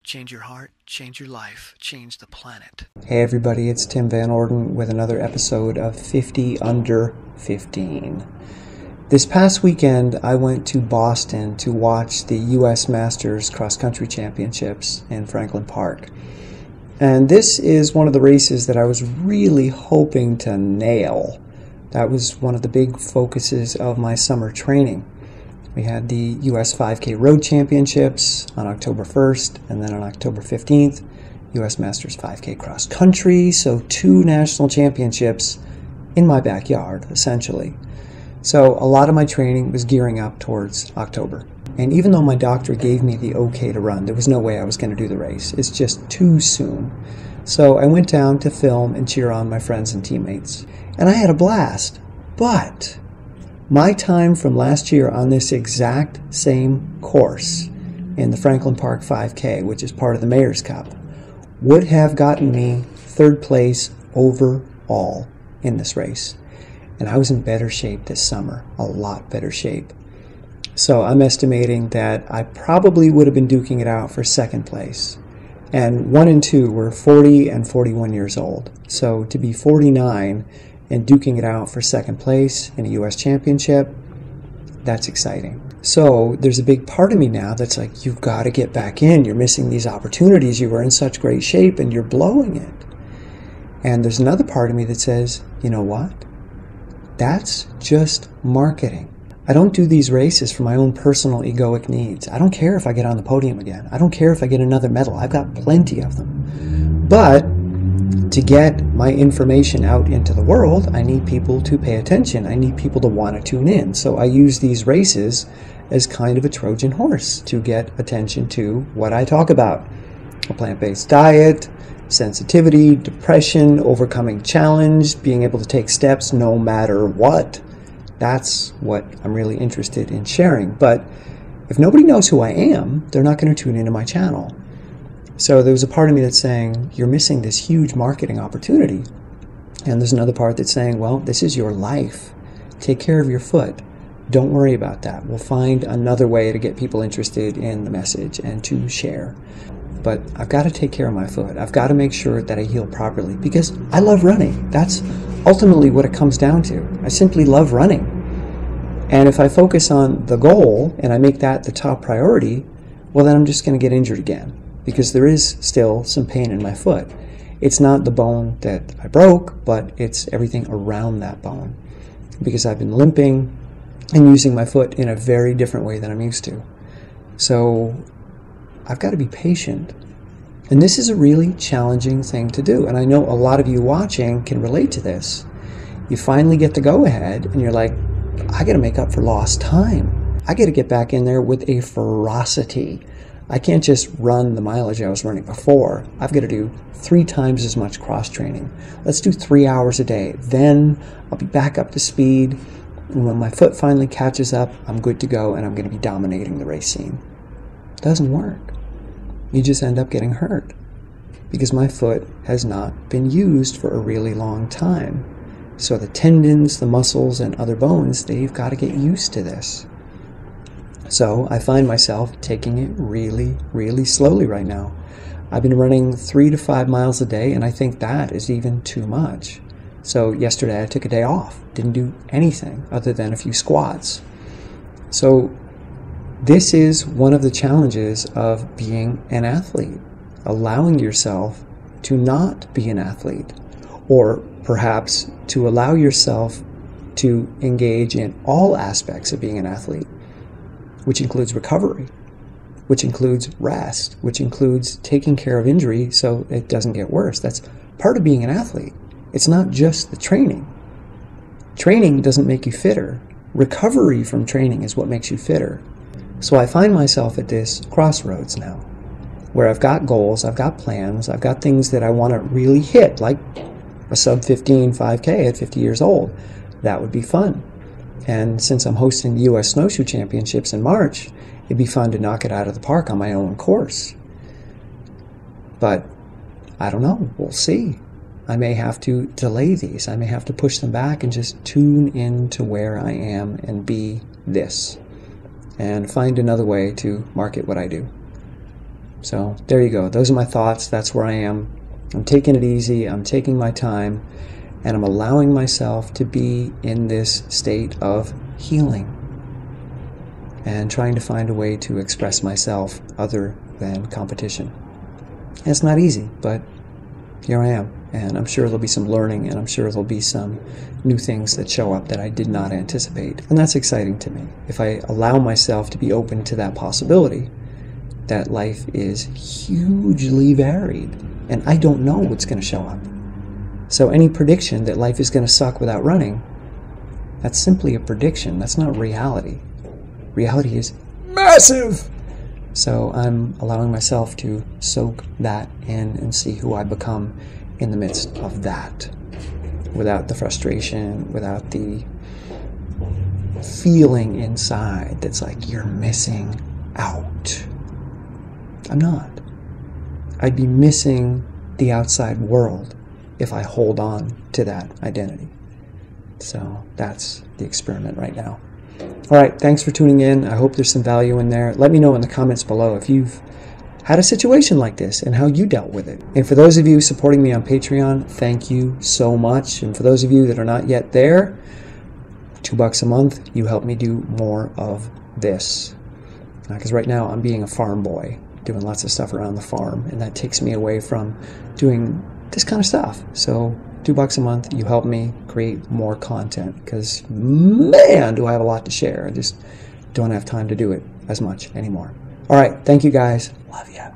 Change your heart, change your life, change the planet. Hey everybody, it's Tim Van Orden with another episode of 50 Under 15. This past weekend, I went to Boston to watch the U.S. Masters Cross Country Championships in Franklin Park. And this is one of the races that I was really hoping to nail. That was one of the big focuses of my summer training. We had the U.S. 5K Road Championships on October 1st, and then on October 15th, U.S. Masters 5K Cross Country, so 2 national championships in my backyard, essentially. So a lot of my training was gearing up towards October. And even though my doctor gave me the okay to run, there was no way I was going to do the race. It's just too soon. So I went down to film and cheer on my friends and teammates. And I had a blast. But my time from last year on this exact same course in the Franklin Park 5K, which is part of the Mayor's Cup, would have gotten me 3rd place overall in this race. And I was in better shape this summer, a lot better shape. So I'm estimating that I probably would have been duking it out for 2nd place. And 1 and 2 were 40 and 41 years old. So to be 49 and duking it out for 2nd place in a U.S. championship, that's exciting. So there's a big part of me now that's like, you've got to get back in. You're missing these opportunities. You were in such great shape and you're blowing it. And there's another part of me that says, you know what? That's just marketing. I don't do these races for my own personal egoic needs. I don't care if I get on the podium again. I don't care if I get another medal. I've got plenty of them. But to get my information out into the world, I need people to pay attention. I need people to want to tune in. So I use these races as kind of a Trojan horse to get attention to what I talk about. A plant-based diet, sensitivity, depression, overcoming challenge, being able to take steps no matter what. That's what I'm really interested in sharing. But if nobody knows who I am, they're not going to tune into my channel. So there was a part of me that's saying, you're missing this huge marketing opportunity. And there's another part that's saying, well, this is your life. Take care of your foot. Don't worry about that. We'll find another way to get people interested in the message and to share. But I've got to take care of my foot. I've got to make sure that I heal properly because I love running. That's ultimately what it comes down to. I simply love running. And if I focus on the goal and I make that the top priority, well, then I'm just going to get injured again because there is still some pain in my foot. It's not the bone that I broke, but it's everything around that bone because I've been limping and using my foot in a very different way than I'm used to. So I've got to be patient. And this is a really challenging thing to do. And I know a lot of you watching can relate to this. You finally get the go-ahead and you're like, I got to make up for lost time. I got to get back in there with a ferocity. I can't just run the mileage I was running before. I've got to do 3 times as much cross-training. Let's do 3 hours a day. Then I'll be back up to speed. And when my foot finally catches up, I'm good to go and I'm going to be dominating the race scene. It doesn't work. You just end up getting hurt because my foot has not been used for a really long time. So the tendons, the muscles, and other bones, they've got to get used to this. So I find myself taking it really, really slowly right now. I've been running 3 to 5 miles a day, and I think that is even too much. So yesterday I took a day off, didn't do anything other than a few squats. So this is one of the challenges of being an athlete, allowing yourself to not be an athlete, or perhaps to allow yourself to engage in all aspects of being an athlete, which includes recovery, which includes rest, which includes taking care of injury so it doesn't get worse. That's part of being an athlete. It's not just the training. Training doesn't make you fitter. Recovery from training is what makes you fitter. So I find myself at this crossroads now, where I've got goals, I've got plans, I've got things that I want to really hit, like a sub-15 5K at 50 years old. That would be fun. And since I'm hosting the U.S. Snowshoe Championships in March, it'd be fun to knock it out of the park on my own course. But I don't know. We'll see. I may have to delay these. I may have to push them back and just tune into where I am and be this. And find another way to market what I do. So there you go. Those are my thoughts. That's where I am. I'm taking it easy. I'm taking my time. And I'm allowing myself to be in this state of healing. And trying to find a way to express myself other than competition. And it's not easy, but here I am. And I'm sure there'll be some learning, and I'm sure there'll be some new things that show up that I did not anticipate. And that's exciting to me. If I allow myself to be open to that possibility, that life is hugely varied, and I don't know what's going to show up. So any prediction that life is going to suck without running, that's simply a prediction. That's not reality. Reality is massive! So I'm allowing myself to soak that in and see who I become in the midst of that, without the frustration, without the feeling inside that's like you're missing out. I'm not. I'd be missing the outside world if I hold on to that identity. So that's the experiment right now. All right, thanks for tuning in. I hope there's some value in there. Let me know in the comments below if you've had a situation like this and how you dealt with it. And for those of you supporting me on Patreon, thank you so much. And for those of you that are not yet there, $2 a month, you help me do more of this. Because right now I'm being a farm boy, doing lots of stuff around the farm, and that takes me away from doing this kind of stuff. So $2 a month, you help me create more content, because man, do I have a lot to share. I just don't have time to do it as much anymore. All right, thank you guys. Love ya.